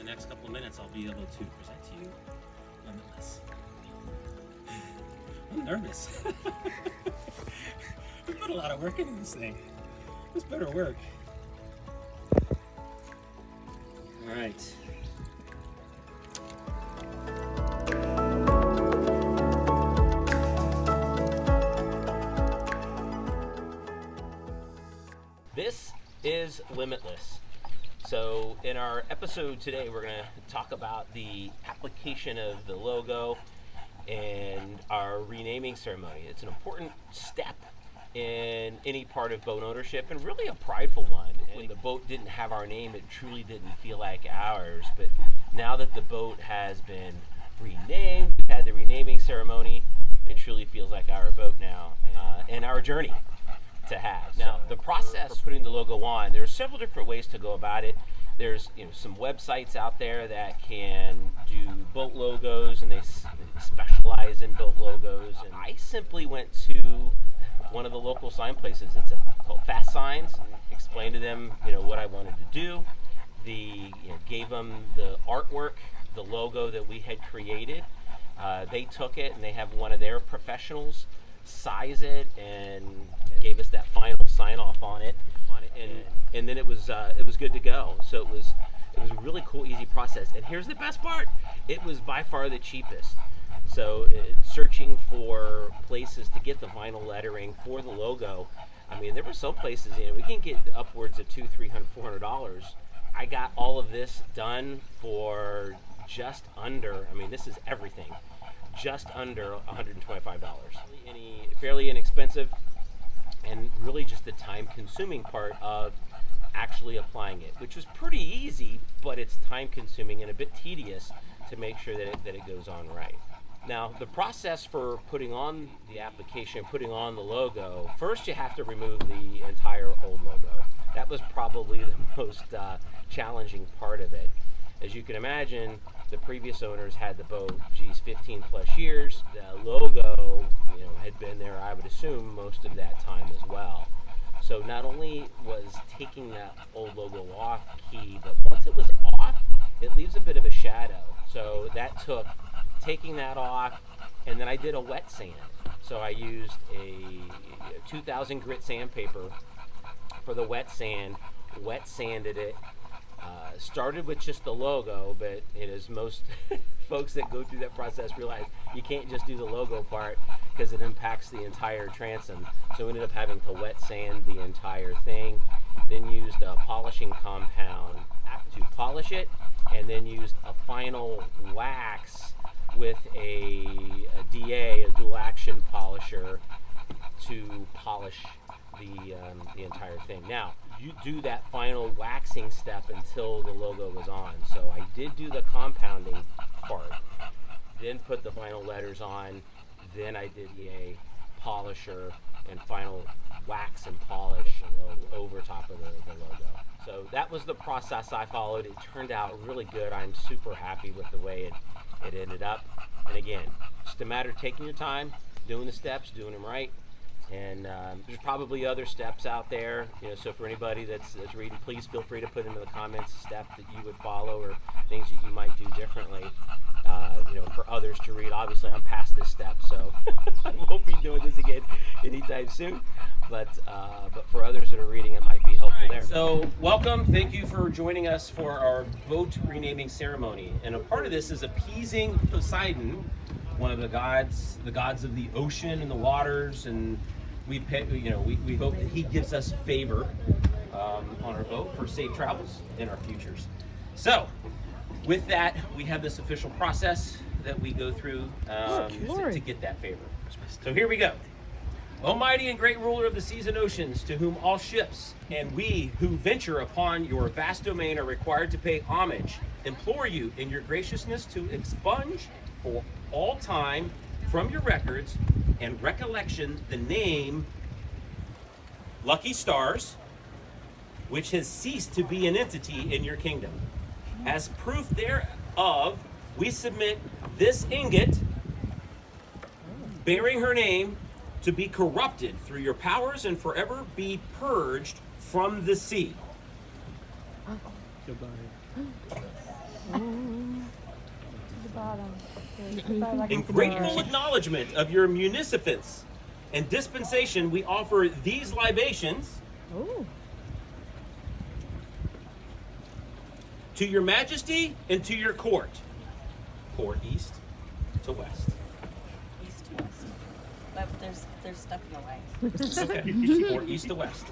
the next couple of minutes, I'll be able to present to you Limitless. I'm nervous. We put a lot of work into this thing. This better work. All right. This is Limitless. So in our episode today, we're going to talk about the application of the logo and our renaming ceremony. It's an important step in any part of boat ownership, and really a prideful one. When the boat didn't have our name, it truly didn't feel like ours. But now that the boat has been renamed, we've had the renaming ceremony, it truly feels like our boat now, and our journey to have. Now, the process for putting the logo on, there's several different ways to go about it. There's some websites out there that can do boat logos, and they specialize in boat logos. And I simply went to one of the local sign places. It's called Fast Signs. Explained to them, what I wanted to do. Gave them the artwork, the logo that we had created. They took it and they have one of their professionals size it and gave us that final sign off on it, and then it was good to go. So it was a really cool, easy process. And here's the best part: it was by far the cheapest. So searching for places to get the vinyl lettering for the logo, I mean, there were some places we can get upwards of $200, $300, $400. I got all of this done for just under. I mean, this is everything. Just under $125. Fairly inexpensive, and really just the time-consuming part of actually applying it, which was pretty easy, but it's time-consuming and a bit tedious to make sure that it goes on right. Now, the process for putting on the application, putting on the logo, first you have to remove the entire old logo. That was probably the most challenging part of it. As you can imagine, the previous owners had the boat, 15 plus years. The logo, had been there, I would assume, most of that time as well. So not only was taking that old logo off key, but once it was off, it leaves a bit of a shadow. So that took taking that off, and then I did a wet sand. So I used a 2000 grit sandpaper for the wet sanded it. Started with just the logo, but as most folks that go through that process realize, you can't just do the logo part because it impacts the entire transom. So we ended up having to wet sand the entire thing, then used a polishing compound to polish it, and then used a final wax with a DA, a dual action polisher, to polish the entire thing. Now, you do that final waxing step until the logo was on. So I did do the compounding part, then put the final letters on, then I did a polisher and final wax and polish over top of the logo. So that was the process I followed. It turned out really good. I'm super happy with the way it ended up. And again, just a matter of taking your time, doing the steps, doing them right. And there's probably other steps out there, so for anybody that's reading, please feel free to put into the comments a step that you would follow or things that you might do differently, for others to read. Obviously, I'm past this step, so I won't be doing this again anytime soon, but for others that are reading, it might be helpful there. So welcome, thank you for joining us for our boat renaming ceremony. And a part of this is appeasing Poseidon, one of the gods of the ocean and the waters, and we hope that he gives us favor on our boat for safe travels in our futures. So, with that, we have this official process that we go through to get that favor. So here we go. Almighty and great ruler of the seas and oceans, to whom all ships and we who venture upon your vast domain are required to pay homage, implore you in your graciousness to expunge for all time from your records and recollection the name Lucky Stars, which has ceased to be an entity in your kingdom. As proof thereof, we submit this ingot bearing her name to be corrupted through your powers and forever be purged from the sea. The bottom. Okay. Like In grateful acknowledgement of your munificence and dispensation, we offer these libations Ooh. to your majesty and to your court. Pour east to west. East to west. But there's stuff in the way. Okay. Pour east to west.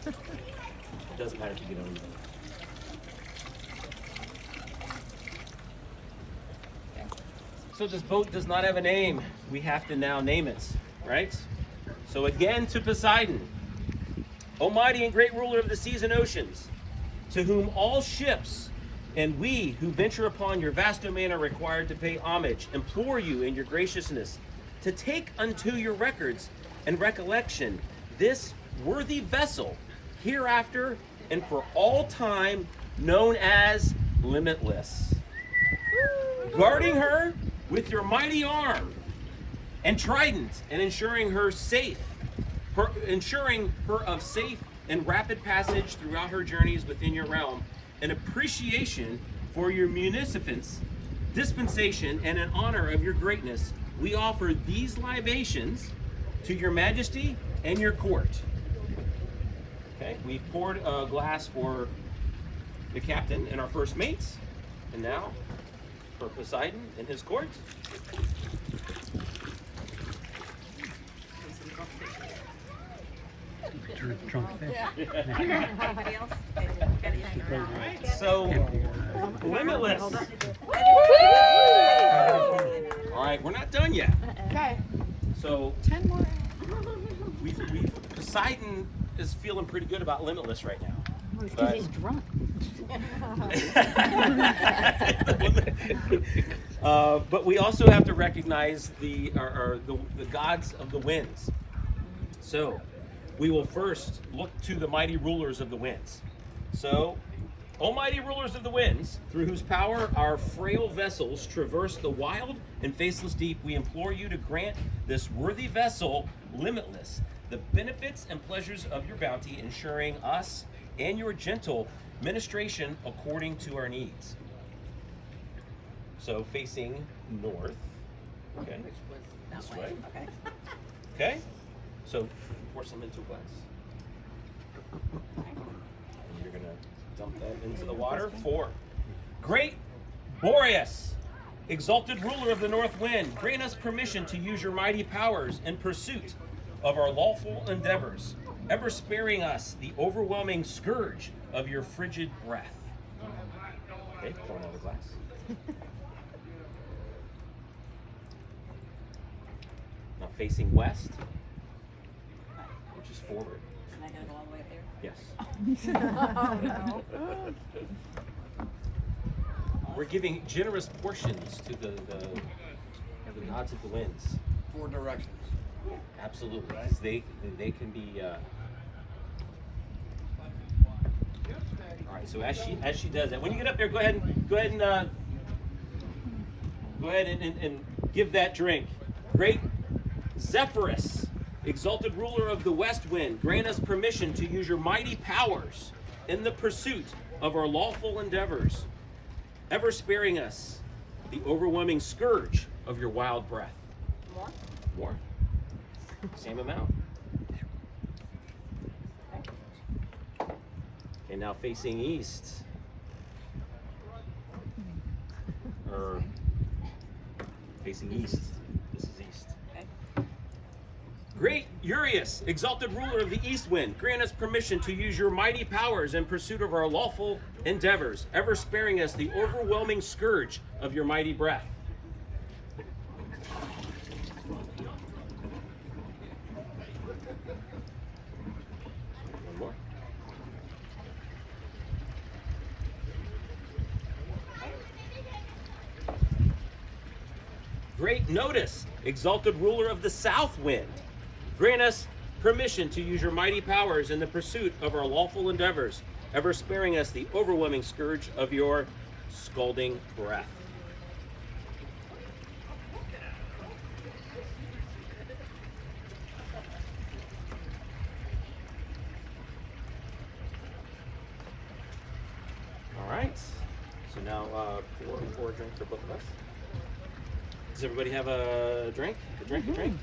It doesn't matter if you get on the boat. So this boat does not have a name. We have to now name it, right? So again to Poseidon, almighty and great ruler of the seas and oceans, to whom all ships and we who venture upon your vast domain are required to pay homage, implore you in your graciousness to take unto your records and recollection this worthy vessel hereafter and for all time known as Limitless, guarding her with your mighty arm and trident, and ensuring her of safe and rapid passage throughout her journeys within your realm, in appreciation for your munificence, dispensation, and in honor of your greatness, we offer these libations to your majesty and your court. Okay, we've poured a glass for the captain and our first mates, and now for Poseidon and his court. Drunk fish. Anybody else? Alright, so Limitless. Alright, we're not done yet. Okay. So 10 more. Poseidon is feeling pretty good about Limitless right now. Because he's drunk. But we also have to recognize the gods of the winds. So we will first look to the mighty rulers of the winds. So, almighty rulers of the winds, through whose power our frail vessels traverse the wild and faceless deep, we implore you to grant this worthy vessel, Limitless, the benefits and pleasures of your bounty, ensuring us and your gentle ministration according to our needs. So facing north. Okay. Which was that This way. way. Okay. Okay. So pour some into a glass. And you're gonna dump that into the water. 4. Great Boreas, exalted ruler of the north wind, grant us permission to use your mighty powers in pursuit of our lawful endeavors, ever sparing us the overwhelming scourge of your frigid breath. Okay, pour another glass. Now facing west, which is forward. And I gotta go all the way up there. Yes. We're giving generous portions to the gods of the winds. 4 directions. Absolutely, because they can be. All right. So as she does that, when you get up there, go ahead and give that drink. Great Zephyrus, exalted ruler of the west wind, grant us permission to use your mighty powers in the pursuit of our lawful endeavors, ever sparing us the overwhelming scourge of your wild breath. More? More. Same amount. Okay, now facing east. Or facing east. This is east. Okay. Great Urius, exalted ruler of the east wind, grant us permission to use your mighty powers in pursuit of our lawful endeavors, ever sparing us the overwhelming scourge of your mighty breath. One more. Great Notice, exalted ruler of the south wind, grant us permission to use your mighty powers in the pursuit of our lawful endeavors, ever sparing us the overwhelming scourge of your scalding breath. All right. So now pour a drink for both of us. Does everybody have a drink? A drink?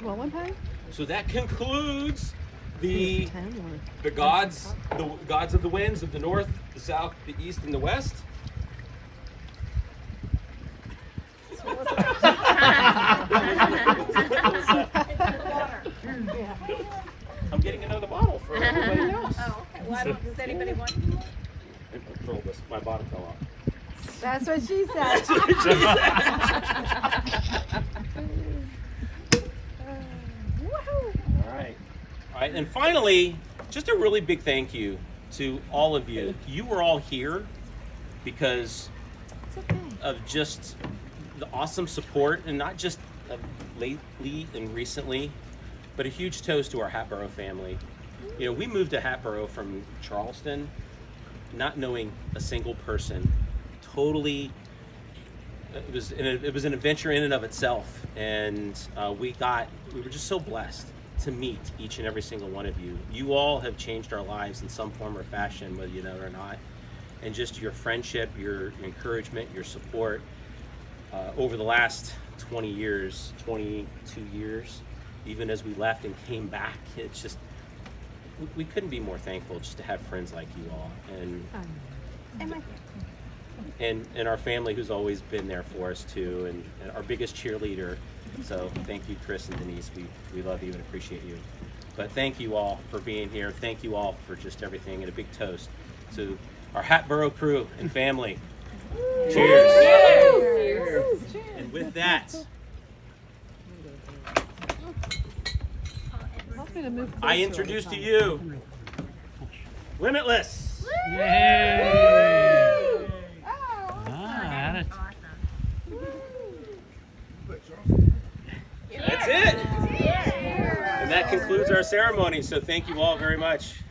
Well, one time. So that concludes the gods of the winds of the north, the south, the east, and the west. I'm getting another bottle for everybody else. Oh, okay. Well, does anybody want? My bottle fell off. That's what she said. All right, and finally, just a really big thank you to all of you. You were all here because of just the awesome support, and not just lately and recently, but a huge toast to our Hatboro family. You know, we moved to Hatboro from Charleston, not knowing a single person. Totally, it was an adventure in and of itself, and we were just so blessed to meet each and every single one of you. You all have changed our lives in some form or fashion, whether you know it or not. And just your friendship, your encouragement, your support over the last 22 years, even as we left and came back, it's just, we couldn't be more thankful just to have friends like you all. And our family who's always been there for us too, and our biggest cheerleader. So thank you, Chris and Denise. We love you and appreciate you. But thank you all for being here. Thank you all for just everything, and a big toast to our Hatboro crew and family. Cheers. Cheers. And with that, I introduce to you Limitless. Yay! That's it. And that concludes our ceremony. So thank you all very much.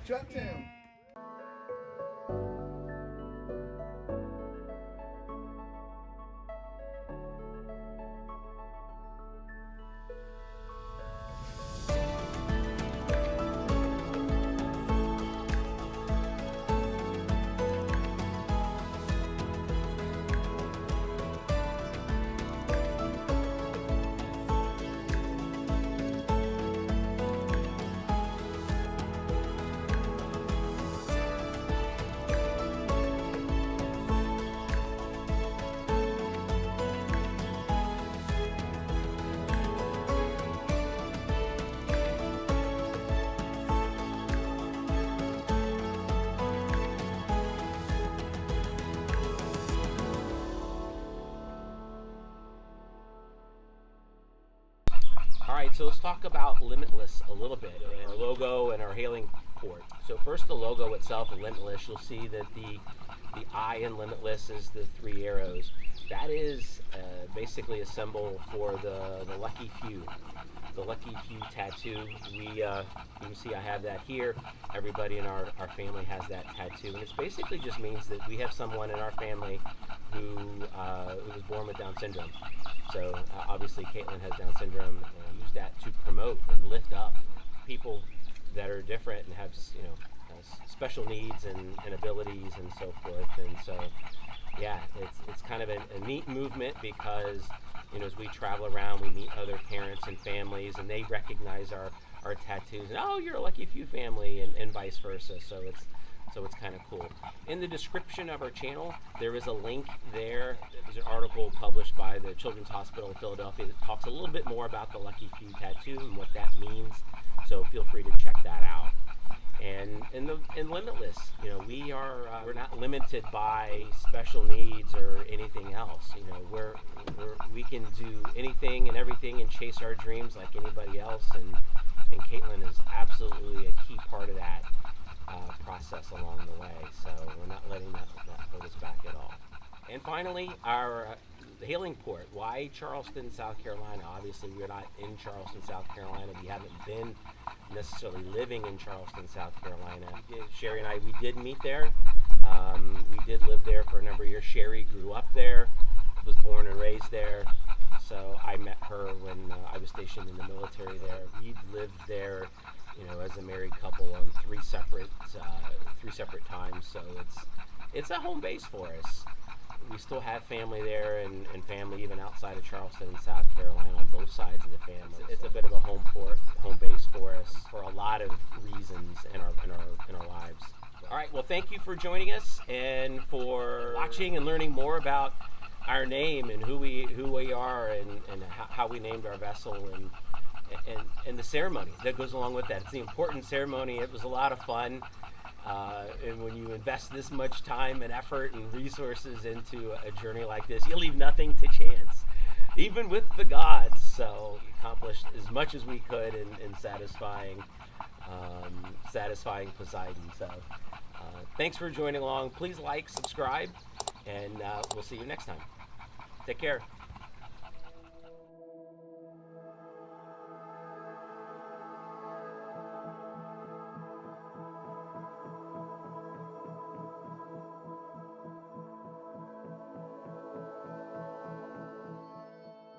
All right, so let's talk about Limitless a little bit, and our logo and our hailing port. So first, the logo itself, Limitless, you'll see that the I in Limitless is the 3 arrows. That is basically a symbol for the lucky few. The lucky few tattoo. You can see I have that here. Everybody in our family has that tattoo, and it basically just means that we have someone in our family who was born with Down syndrome. So obviously Caitlin has Down syndrome, and use that to promote and lift up people that are different and have special needs and abilities and so forth. And so yeah, it's kind of a neat movement because as we travel around, we meet other parents and families, and they recognize our tattoos, and oh, you're a lucky few family, and vice versa. So it's kind of cool. In the description of our channel, there is a link there. There's an article published by the Children's Hospital in Philadelphia that talks a little bit more about the lucky few tattoo and what that means. So feel free to check that out. And in Limitless, we're not limited by special needs or anything else. We can do anything and everything and chase our dreams like anybody else. And Caitlin is absolutely a key part of that process along the way. So we're not letting that hold us back at all. And finally, our hailing port. Why Charleston, South Carolina? Obviously, we're not in Charleston, South Carolina. We haven't been necessarily living in Charleston, South Carolina. Sherry and I, we did meet there. We did live there for a number of years. Sherry grew up there, was born and raised there. So I met her when I was stationed in the military there. We lived there, as a married couple on three separate times. So it's a home base for us. We still have family there and family even outside of Charleston and South Carolina on both sides of the family. It's a bit of a home base for us for a lot of reasons in our lives. All right, well, thank you for joining us and for watching and learning more about our name and who we are and how we named our vessel and the ceremony that goes along with that. It's the important ceremony. It was a lot of fun. And when you invest this much time and effort and resources into a journey like this, you leave nothing to chance, even with the gods. So we accomplished as much as we could in satisfying Poseidon. So thanks for joining along. Please like, subscribe, and we'll see you next time. Take care.